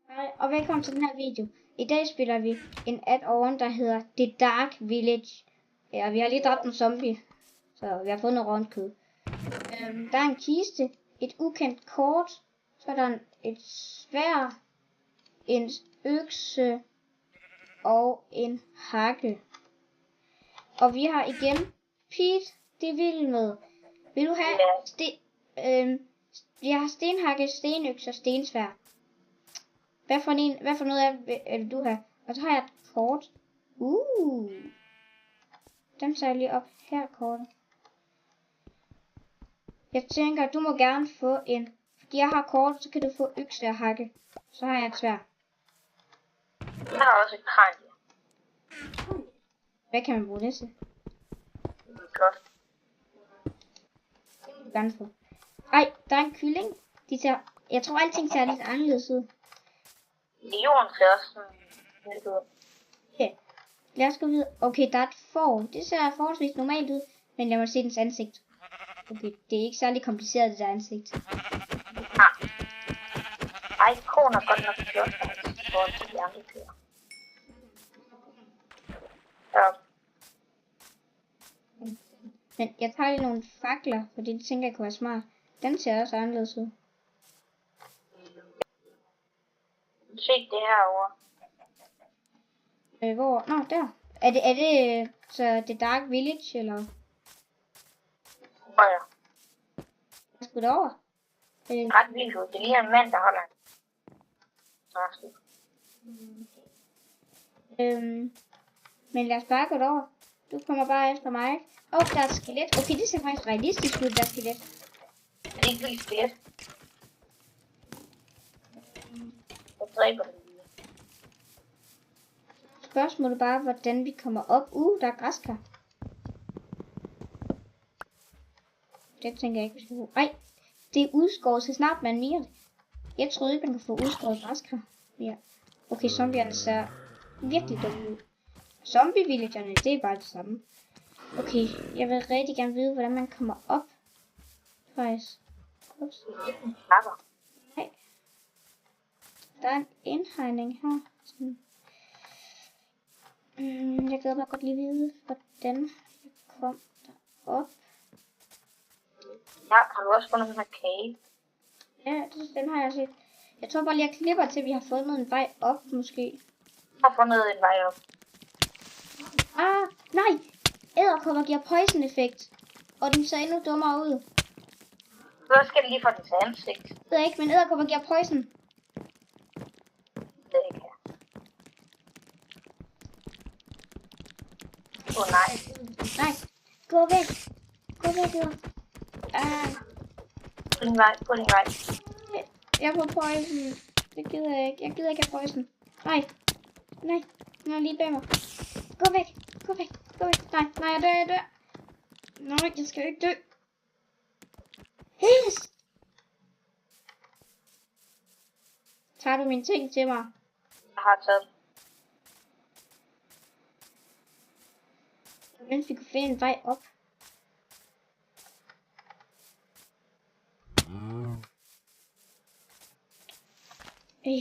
Hej, og velkommen til den her video. I dag spiller vi en add-on, der hedder The Dark Village. Ja, vi har lige dræbt en zombie, så vi har fået noget rådent kød. Der er en kiste, et ukendt kort, så er der et sværd, en økse og en hakke. Og vi har igen Pete, det vil med. Vil du have vi har stenhakke, stenøkse og stensværd. Hvad for noget er det du har? Og så har jeg et kort. Den tager jeg lige op her, kortet. Jeg tænker, du må gerne få en. Fordi jeg har kort, så kan du få økse og hakke. Så har jeg et sværd. Jeg har også et kranje. Hvad kan man bruge det til? Godt. Det må du gerne få. Ej, der er en kylling. Jeg tror alting ser lidt anderledes ud. Jorden ser også sådan lidt ud. Okay, lad os gå videre. Okay, der er et får. Det ser forholdsvis normalt ud, men jeg må se dens ansigt. Okay, det er ikke særlig kompliceret, det der ansigt. Nej. Ej, konen er godt nok flot, i forhold til de andre køer. Ja. Men jeg tager lige nogle fakler, fordi det tænker jeg kunne være smart. Den ser også anderledes ud. Se det herovre. Hvor? Nå, der. Er det så The Dark Village, eller? Ja. Jeg skulle derover. Ret vildt ud. Det ligner en mand, der holder en. Men lad os bare gå derover. Du kommer bare efter mig, ikke? Der er et skelet. Okay, det ser faktisk realistisk ud, der er skelet. Det er ikke vildt skelet. Jeg dræber det lige. Spørgsmålet bare, hvordan vi kommer op. Der er græskar. Det tænker jeg ikke, vi skal bruge. Ej, det er udskåret, så snart man mirer det. Jeg troede ikke, man kunne få udskåret græskar. Ja. Okay, zombierne ser virkelig dumme ud. Zombie-villagerne, det er bare det samme. Okay, jeg vil rigtig gerne vide, hvordan man kommer op. Faktisk. Ups. Nej. Der er en indhegning her. Jeg glæder mig godt lige vide, hvordan jeg kom derop. Ja, har du også fundet den her kage? Ja, den har jeg set. Jeg tror bare lige, jeg klipper til, vi har fundet en vej op, måske. Jeg har fundet en vej op. Nej! Edderkopper giver poison effekt. Og den ser endnu dummere ud. Hvad skal det lige for dens ansigt? Det ved jeg ikke, men edderkopper giver poison. Det ikke her. Nej. Nej, gå væk. Gå væk, du. På din vej. Jeg får poison. Det gider jeg ikke. Jeg gider ikke have poison. Nej. Den er lige bag mig. Gå væk. Nej, jeg dør. Nej, jeg skal ikke dø. Yes! Tager du mine ting til mig? Jeg har taget. Mens vi kunne finde en vej op. Det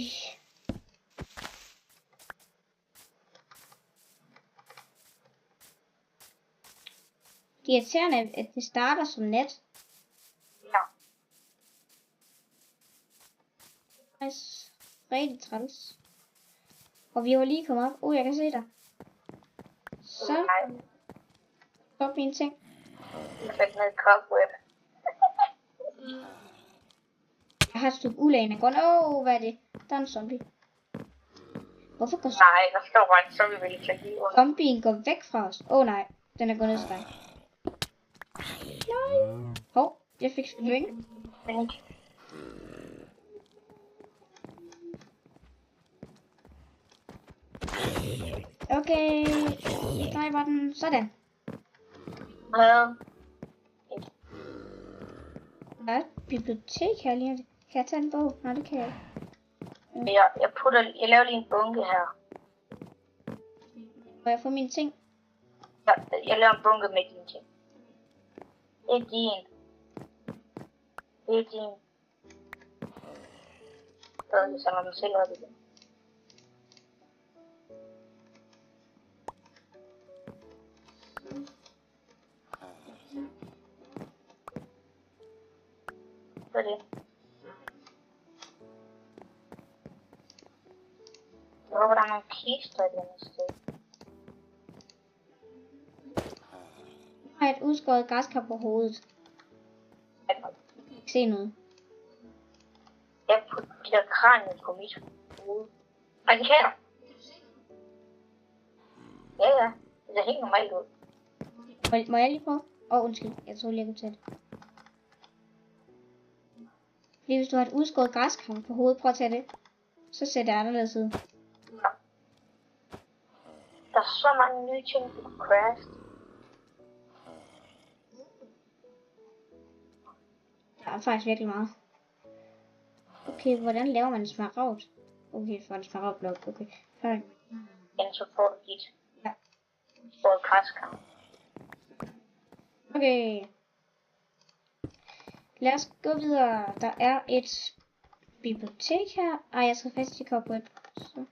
er irriterende, at det starter som nat. Ja. Det er rigtig træls. Og vi var lige kommet op. Jeg kan se dig. Så. Stop mine ting. Jeg fik ned et cobweb. Jeg har et stykke ulagende grund. Hvad er det? Der er en zombie. Hvorfor går Nej, der står bare en zombie, vil ikke tage under. zombien går væk fra os? Nej, den er gået ned til dig. Nej. Jeg fik spring. Okay, jeg dræber den. Sådan. Ja. Der er et bibliotek her lige. Kan jeg tage en bog? Nej, det kan jeg ikke. Jeg laver lige en bunke her. Må jeg få mine ting? Ja, jeg laver en bunke med dine ting. Det er din. Så samler den selv op igen. Hvad er det? Jeg håber, der er nogle kister et eller andet sted. Jeg har et udskåret græskar på hovedet. Jeg kan ikke se noget. Jeg putter de der kranier på mit hoved. Ej, det kan jeg. Ja. Det ser helt normalt ud. Må jeg lige prøve? Undskyld. Jeg tror lige, jeg kunne tage det. Lige hvis du har et udskåret græskar på hovedet, prøv at tage det. Så ser det anderledes ud. Ja. Der er så mange nye ting, du kan craft. Der er faktisk virkelig meget. Okay, hvordan laver man en smaragd? Okay, for en smaragdblok. Okay. Færdig. Ja, så får du dit. Ja. For et græskar. Okay. Lad os gå videre. Der er et bibliotek her. Ej, jeg skal fast i cobweb. Så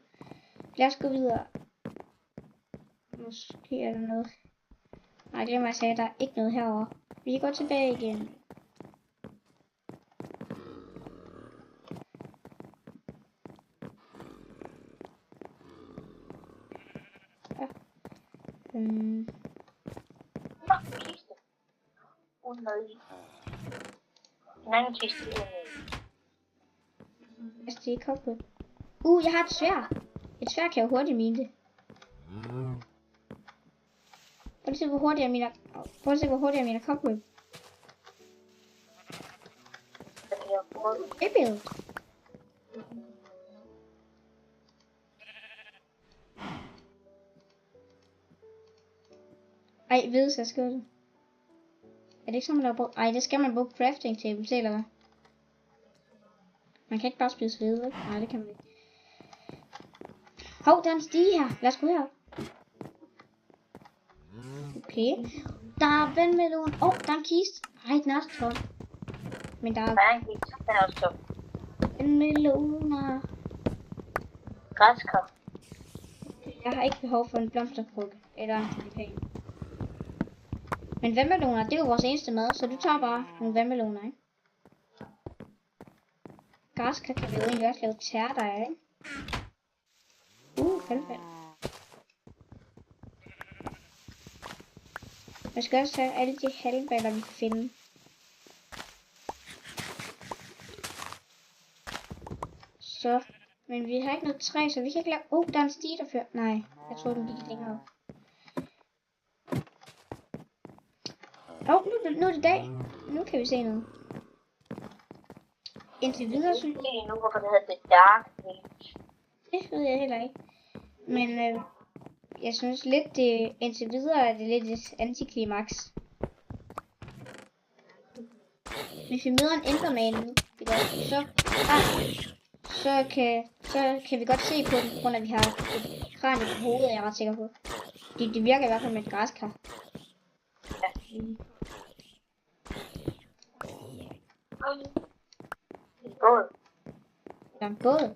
lad os gå videre. Måske er der noget. Nej, glemmer jeg sagde, der er ikke noget herovre. Vi går tilbage igen. Ja. Nå, kiste. Unødig. En anden kiste unødig. Fast i cobweb. Jeg har et sværd. Et sværd kan jo hurtigt mine det. Prøv at se, hvor hurtigt jeg miner cobweb. Det billede. Ej, ved så skal det. Er det ikke sådan, man har brugt? Ej, det skal man bruge crafting table til, eller hvad? Man kan ikke bare spise hvede, ikke? Nej, det kan man ikke. Hov, der er en stige her. Lad os gå herop. Okay. Der er vandmelon. Der er en kiste. Ej, den er også tom. Men der er... Der er en kiste, den er også tom. Vandmeloner. Græskar. Jeg har ikke behov for en blomsterkrukke. Eller en tulipan. Men vandmeloner, det er jo vores eneste mad, så du tager bare nogle vandmeloner, ikke? Græskar kan vi jo egentlig også lave tærter af, ikke? Halvfald. Jeg skal også have alle de halmballer, vi kan finde. Så. Men vi har ikke noget træ, så vi kan ikke lave... der er en stige, der fører... Nej, jeg tror, den gik længere op. Nu er det dag. Nu kan vi se noget. Indtil videre, synes jeg... Nu, hvorfor det hedder The Dark Village. Det ved jeg heller ikke. Men jeg synes lidt, indtil videre er det lidt et antiklimaks. Hvis vi møder en enderman nu, så kan vi godt se på den, på grund af at vi har et kranie på hovedet, jeg er ret sikker på. Det virker i hvert fald med et græskar. Ja. En båd. Der er en båd.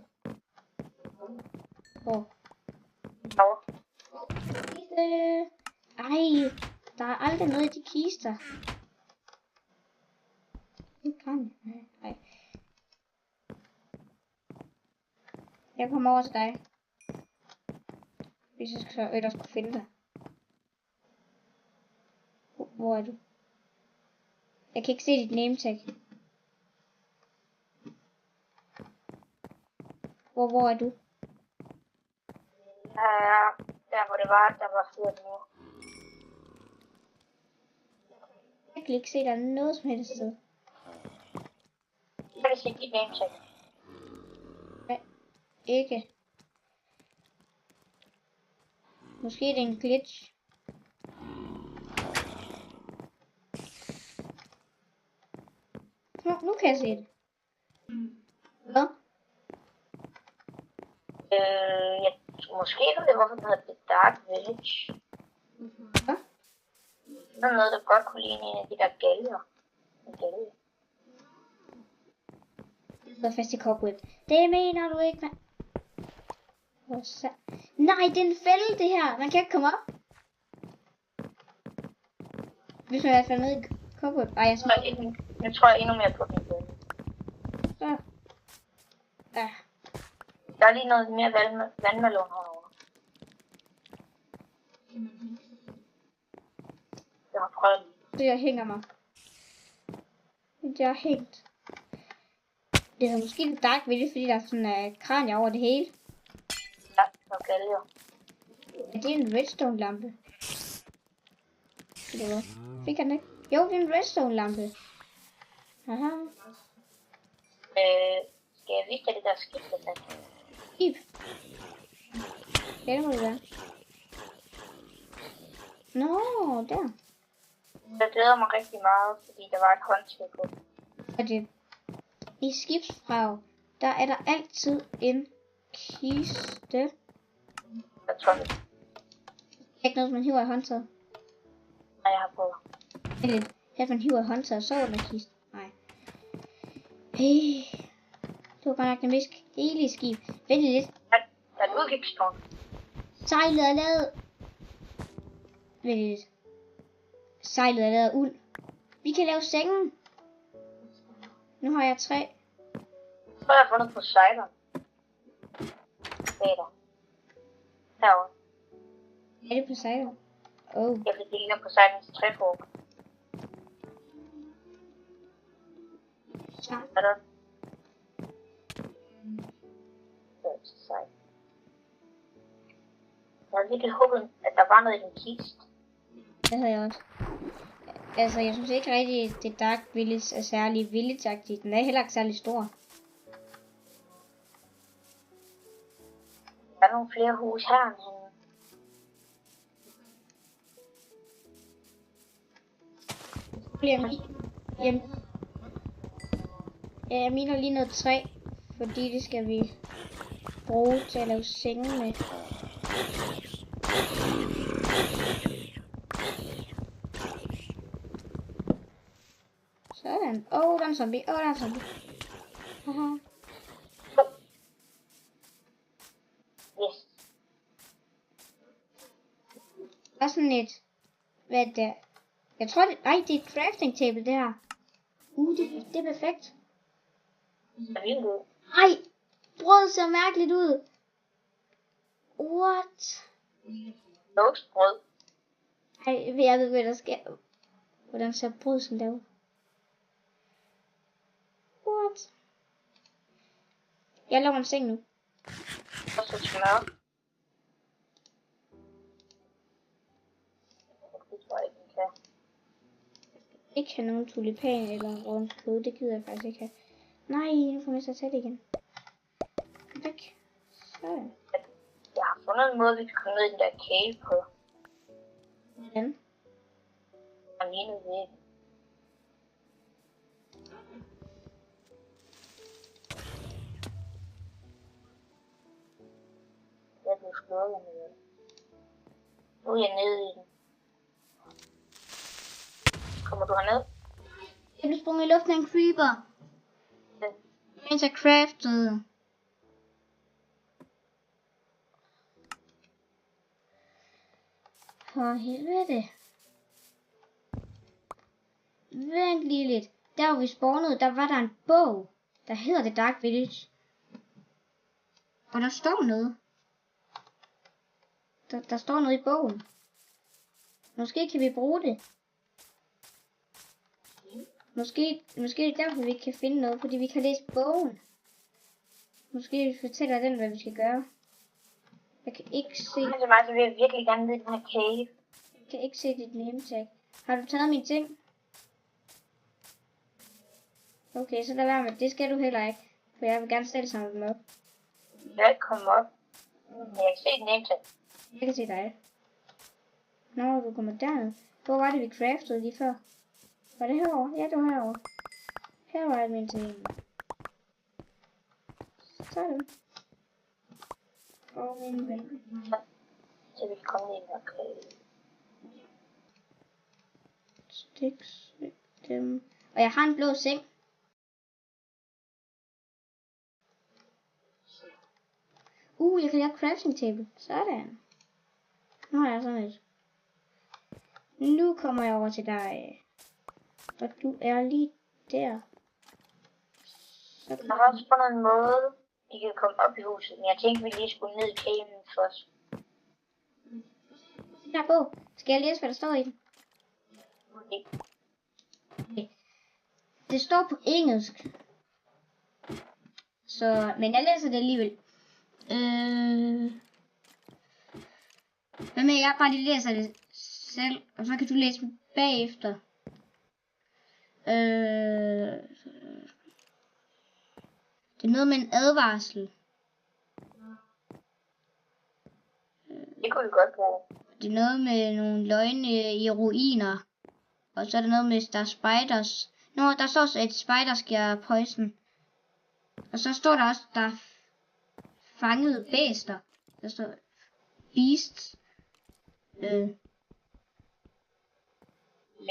Ej, der er aldrig noget i de kister. Nej. Jeg kommer over til dig. Hvis jeg skal ellers kunne finde dig. Hvor er du? Jeg kan ikke se dit name tag. Hvor er du? Der hvor det var fyret nu. Jeg kan ikke se der noget som helst sted. Jeg kan se dit name tag. Nej, ikke. Måske det er en glitch. Nu kan jeg se det. Hvad? Måske er det hvorfor den hedder The Dark Village. Hvad? Der er noget, der godt kunne ligne en af de der galger. En galge. sidder fast i cobweb. Det mener du ikke, mand. Nej, det er en fælde, det her. Man kan ikke komme op. Hvis man i hvert fald ned i cobweb. Ej, Nu tror jeg endnu mere på den. Så. Ja. Der er lige noget mere vandmelon herovre. Jeg har prøvet. Så jeg hænger mig. Det er hængt. Det er måske lidt dark ved det, fordi der er sådan kranier over det hele. Ja, og galger. Er det en redstone lampe? Det var. Fik han ikke? Jo, det er en redstone lampe. Aha. Skal jeg vise dig det der skib, der er? Skib. Ja, det må det være. Nå, der. Jeg glæder mig rigtig meget, fordi der var et håndtag på. Og det. I skibsfrag, der er der altid en kiste. Jeg tror det. Ikke noget, man hiver i håndtaget. Nej, jeg har på. Eller, at man hiver i håndtaget, så er der kiste. Nej. Hey. Det var godt nok det mest kedelige skib. Vent lidt. Der er et udkigstårn. Sejlet er lavet. Vent lidt. Sejlet er lavet af uld. Vi kan lave sengen. Nu har jeg 3. Så har jeg fundet på sejleren. Bag herovre. Er det på sejlet? Oh. Jeg fik det ligner på sejlerens træfork. Smart. Er der? Det er så sejt. Jeg havde virkelig håbet, at der var noget i den kiste. Det havde jeg også. Altså, jeg synes ikke rigtig, at det Dark Village er særlig village-agtigt. Den er heller ikke særlig stor. Der er nogle flere hus her end henne. Jeg mener lige noget træ, fordi det skal vi bruge til at lave senge med. Sådan. Der er en zombie. Der er en zombie. Haha. Yes. Der er sådan et... Hvad er det? Jeg tror det... Nej, det er et crafting table, det her. Det er perfekt. Det er vildt ud. Ej! Brødet ser mærkeligt ud. What? Toastbrød. Ej, jeg ved, hvad der sker. Hvordan ser brød som lavet? What? Jeg laver en seng nu. Og så smør. Det tror jeg ikke, den kan. Ikke have nogen tulipan eller rådent kød. Det gider jeg faktisk ikke have. Nej, nu får jeg så tage det igen. Kom væk. Sådan. Jeg har fundet en måde, vi kan komme ned i den der cave på. Hvordan? Og lige ned ved den. Jeg blev slået ned. Nu er jeg nede i den. Kommer du herned? Jeg blev sprunget i luften af en creeper. Ja. Mens jeg craftede. For helvede. Vent lige lidt. Der hvor vi spawnede, der var der en bog, der hedder The Dark Village. Og der står noget. Der står noget i bogen. Måske kan vi bruge det. Måske er det derfor, vi ikke kan finde noget, fordi vi kan læse bogen. Måske fortæller den, hvad vi skal gøre. Jeg kan ikke se... Altså mig, så vil jeg virkelig gerne ned i den her cave. Jeg kan ikke se dit name tag. Har du taget mine ting? Okay, så lad være med. Det skal du heller ikke. For jeg vil gerne selv samle dem op. Jeg er ikke kommet op. Jeg kan se den name tag. Jeg kan se dig. Nå, du kommer derned. Hvor var det, vi craftede lige før? Var det herovre? Ja, det var herovre. Her var det min ting. Sådan. Og min ven. Så vi kan komme ned i den her cave. Sticks. Dem. Og jeg har en blå seng. Jeg kan lave crafting table. Sådan. Nu har jeg sådan et. Nu kommer jeg over til dig. Og du er lige der. Jeg har også fundet en måde, de kan komme op i huset. Men jeg tænkte, vi lige skulle ned i caven først. Der er bog. Skal jeg læse, hvad der står i den? Okay. Det står på engelsk. Så, men jeg læser det alligevel. Hvad med, jeg bare lige læser det selv, og så kan du læse det bagefter. Det er noget med en advarsel. Det kunne vi godt bruge. Det er noget med nogle løgne i ruiner. Og så er der noget med, der er spiders. Der står også, at spiders giver poison. Og så står der også, der er fangede bæster. Der står beasts. Men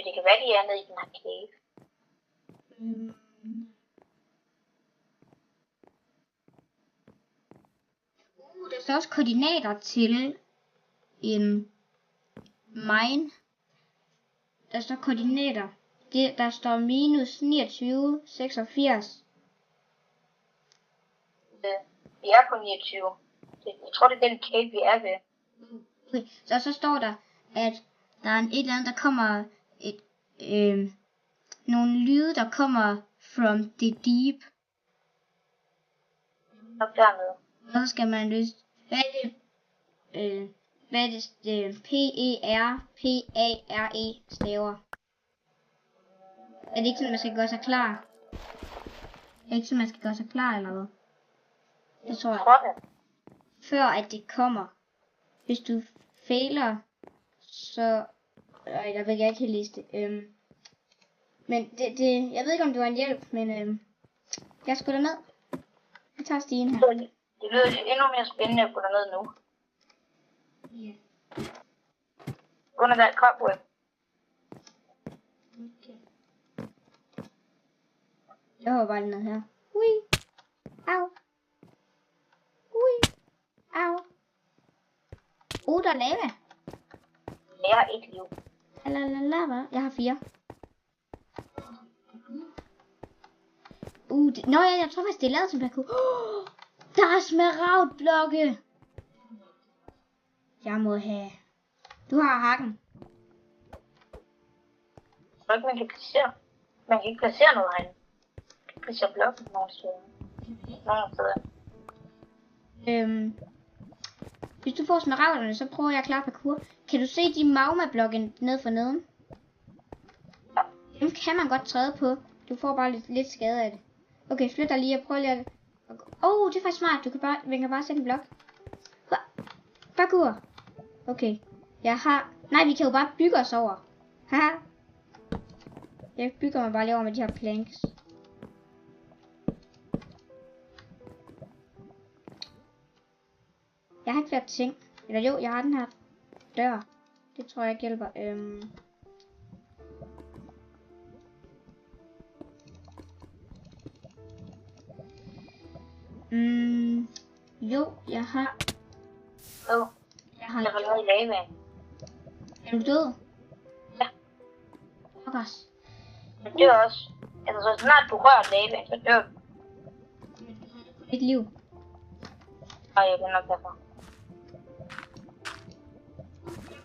det kan være, de er nede i den her cave. Der står også koordinater til en mine. Der står koordinater. Der står minus 29, 86. Vi er på 29. Jeg tror, det er den cave, vi er ved. Okay. Så står der, at der er et eller andet, der kommer nogle lyde, der kommer from the deep. Op dernede. Og så skal man løse. Hvad er det? P-E-R-P-A-R-E staver. Er det ikke sådan, man skal gøre sig klar? Er det ikke sådan, man skal gøre sig klar, eller hvad? Det tror jeg. Før at det kommer. Hvis du fejler, så... jeg ved ikke helt læse det. Men det... Jeg ved ikke, om det var en hjælp, men... jeg skulle derned. Jeg tager stigen her. Det lyder endnu mere spændende at gå derned nu. Ja. Under that cobweb. Okay. Jeg hopper bare ned her. Ui. Au. Ui. Au. Der er lava. Jeg har 1 liv. Lava. Jeg har 4. Jeg tror faktisk, det er lavet som parkour. Der er smaragdblokke. Jeg må have. Du har hakken. Jeg tror ikke, man kan placere. Man kan ikke placere noget herinde. Man kan placere blokken nogle steder. Hvis du får smaragderne, så prøver jeg at klare parkour. Kan du se de magma-blokke ned for neden? Ja. Dem kan man godt træde på. Du får bare lidt skade af det. Okay, flyt dig lige og prøv lige at... det er faktisk smart. Man kan bare sætte en blok. Parkour. Okay. Nej, vi kan jo bare bygge os over. Haha. Jeg bygger mig bare lige over med de her planks. Jeg har ikke flere ting. Eller jo, jeg har den her dør. Det tror jeg ikke hjælper. Jo, jeg har... Jeg har lavet i lavaen. Er du død? Ja. Pokkers. Jeg dør også. Altså, så snart du rører lavaen, så dør du. Et liv. Nej, jeg vil nok derfor.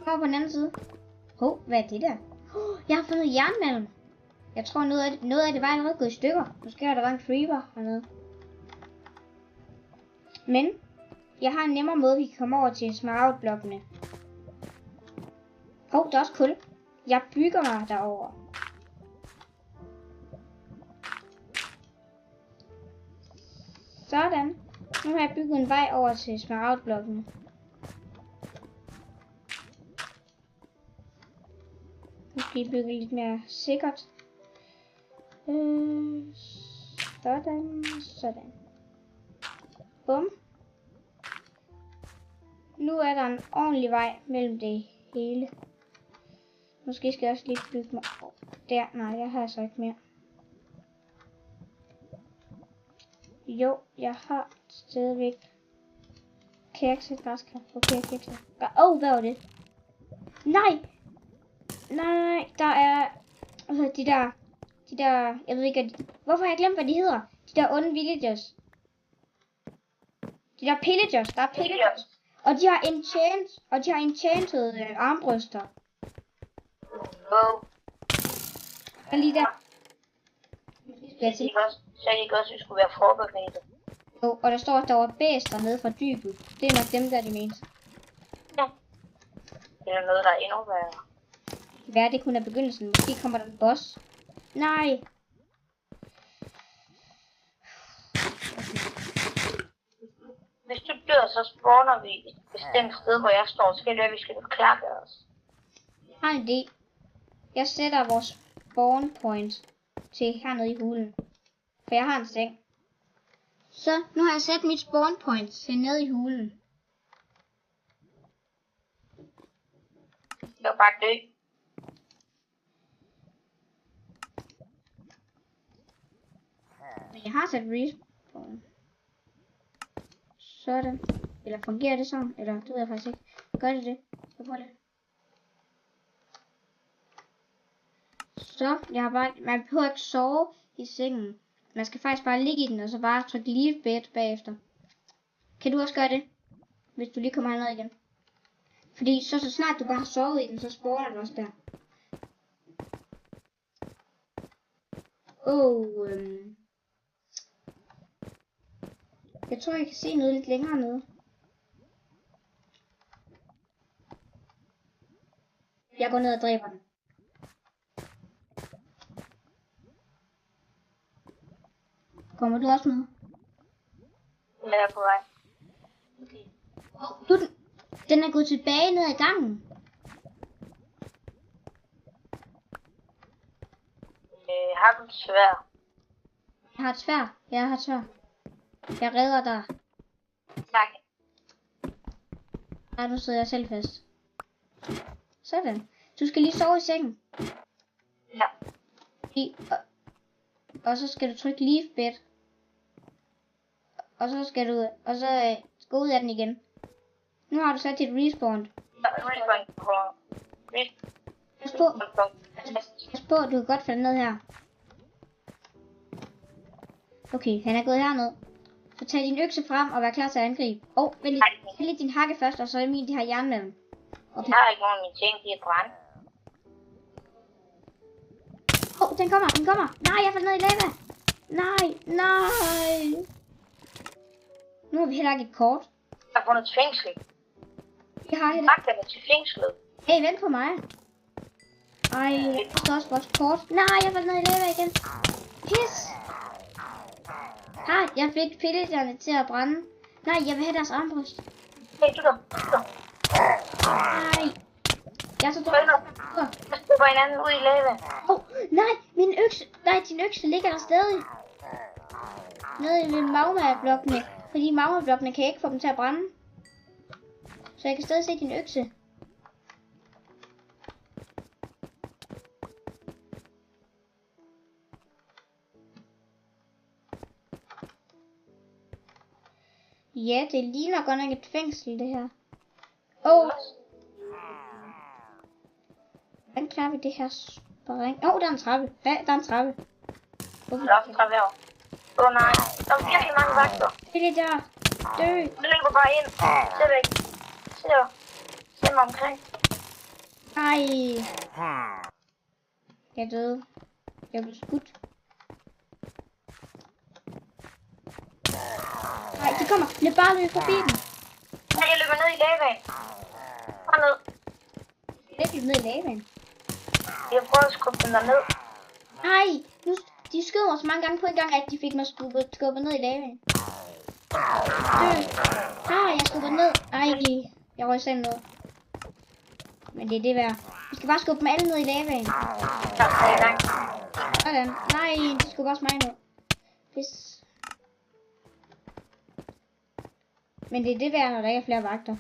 Kommer på den anden side. Hvad er det der? Jeg har fundet jernmalm. Jeg tror noget af det var allerede gået i stykker. Måske har der været en creeper hernede. Men jeg har en nemmere måde, vi kan komme over til smaragdblokkene. Der er også kul. Jeg bygger mig derover. Sådan. Nu har jeg bygget en vej over til smaragdblokkene. Nu skal jeg bygge lidt mere sikkert. Sådan. Bum. Nu er der en ordentlig vej mellem det hele. Måske skal jeg også lige bygge mig der. Nej, jeg har så ikke mere. Jo, jeg har stadigvæk kekse, græskar. Okay, kekse. Hvad var det? Nej, der er de der, jeg ved ikke, hvorfor har jeg glemt, hvad de hedder? De der onde villagers. De der pillagers, der er pillagers. Og de har enchanted armbryster. Og lige der. Så de også, skulle være forberedt. Jo, og der står, at der var bæster nede fra dybet. Det er nok dem, der er de mente. Ja. Det er noget, der er endnu værre. Hvad er det kun er begyndelsen? Måske kommer der en boss. Nej. Hvis du dør, så spawner vi et bestemt sted, hvor jeg står. Så skal det være, at vi skal klappe os. Jeg har en idé. Jeg sætter vores spawn point til hernede i hulen. For jeg har en seng. Så nu har jeg sat mit spawn point til nede i hulen. Jeg kan bare dø. Men jeg har sat respawn. Sådan. Eller fungerer det sådan? Eller det ved jeg faktisk ikke. Gør det det? Jeg prøver det. Så, jeg har bare, man behøver ikke sove i sengen. Man skal faktisk bare ligge i den, og så bare trykke leave bed bagefter. Kan du også gøre det? Hvis du lige kommer herned igen. Fordi så snart du bare har sovet i den, så spawner den også der. Jeg tror, jeg kan se noget lidt længere nede. Jeg går ned og dræber den. Kommer du også med? Jeg er på vej. Okay. Den er gået tilbage ned ad gangen. Har du et sværd? Jeg har et sværd. Jeg redder dig. Tak. Nej, nu sidder jeg selv fast. Sådan. Du skal lige sove i sengen. Ja. Og så skal du trykke leave bed. Og så skal du gå ud af den igen. Nu har du sat dit respawn. Pas på, du kan godt falde ned her. Okay, han er gået herned. Så tag din økse frem og vær klar til at angribe. Vent lige din hakke først, og så er min, de har jernmalm. Okay. Jeg har ikke nogen af mine ting, de er brændt. Den kommer. Nej, jeg faldt ned i lava. Nej. Nu har vi heller ikke et kort. Jeg har fundet et fængsel. Jeg har heller ikke. Magterne til fængslet. Hey, vent på mig. Jeg skal også vores kort. Nej, jeg faldt ned i lava igen. Pis. Jeg fik pillagerne til at brænde. Nej, jeg vil have deres armbryst. Hey, du der. Nej. Jeg er så dårlig. Jeg støber hinanden ud i lava. Nej, din økse ligger der stadig. Nede i magma-blokkene. Fordi magma-blokkene kan jeg ikke få dem til at brænde. Så jeg kan stadig se din økse. Ja, det ligner godt nok et fængsel, det her. Hvordan klarer vi det her spring? Der er en trappe. Der er en trappe. Der er også en trappe herovre. Nej, der er virkelig mange vagter. Det er der. Dø. Du løber bare ind. Se væk. Se mig omkring. Nej. Jeg døde. Jeg blev skudt. Nej, de kommer. Løb bare løb forbi dem. Nej, jeg løber ned i lavaen. Bare ned. Jeg løb ned i lavaen. Jeg prøver at skubbe dem derned. Nej, de skød mig så mange gange på en gang, at de fik mig skubbet ned i lavaen. Jeg skubber ned. Jeg røg selv ned. Men det er det værd. Vi skal bare skubbe dem alle ned i lavaen. Sådan. Nej, de skubber også mig ned. Pis. Men det er det værd, når der ikke er flere vagter.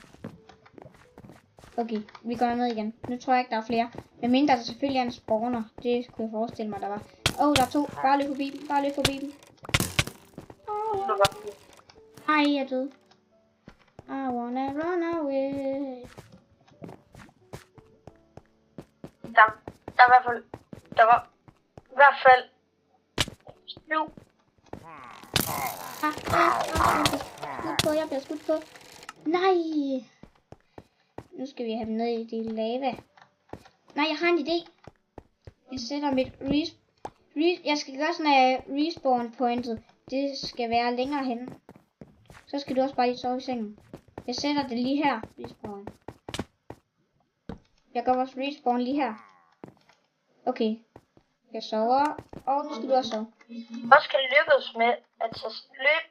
Okay, vi går ned igen. Nu tror jeg ikke, der er flere. Men mindre der selvfølgelig er en spawner. Det kunne jeg forestille mig, der var. Der er 2. Bare løb forbi dem. Nej, jeg er død. wanna run away. Der var i hvert fald 7. Jeg bliver skudt på. Nej. Nu skal vi have dem ned i det lava. Nej, jeg har en idé. Jeg sætter mit jeg skal gøre sådan, at respawn pointet, det skal være længere henne. Så skal du også bare lige sove i sengen. Jeg sætter det lige her, respawn. Jeg gør vores respawn lige her. Okay. Jeg sover, og nu skal du også sove. Også kan lykkes med at tage løb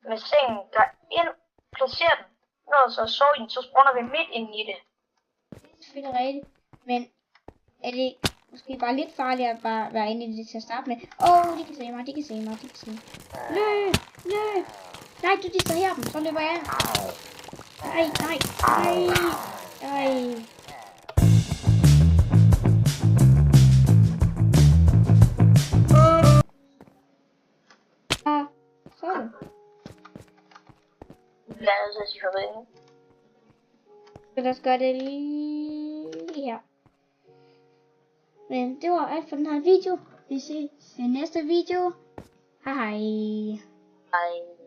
med sengen derind, placere den, når så sove i den, så sprunder vi midt ind i det. Det er selvfølgelig rigtigt, men er det måske bare lidt farligt at bare være inde i det til at starte med? De kan se mig, de kan se mig, de kan se mig. Løb! Nej, du distraherer dem, så løber jeg. Nej. Sådan. Lad os sige farvel. Så lad os gøre det lige her. Men det var alt for den her video. Vi ses i næste video. Hej. Hej.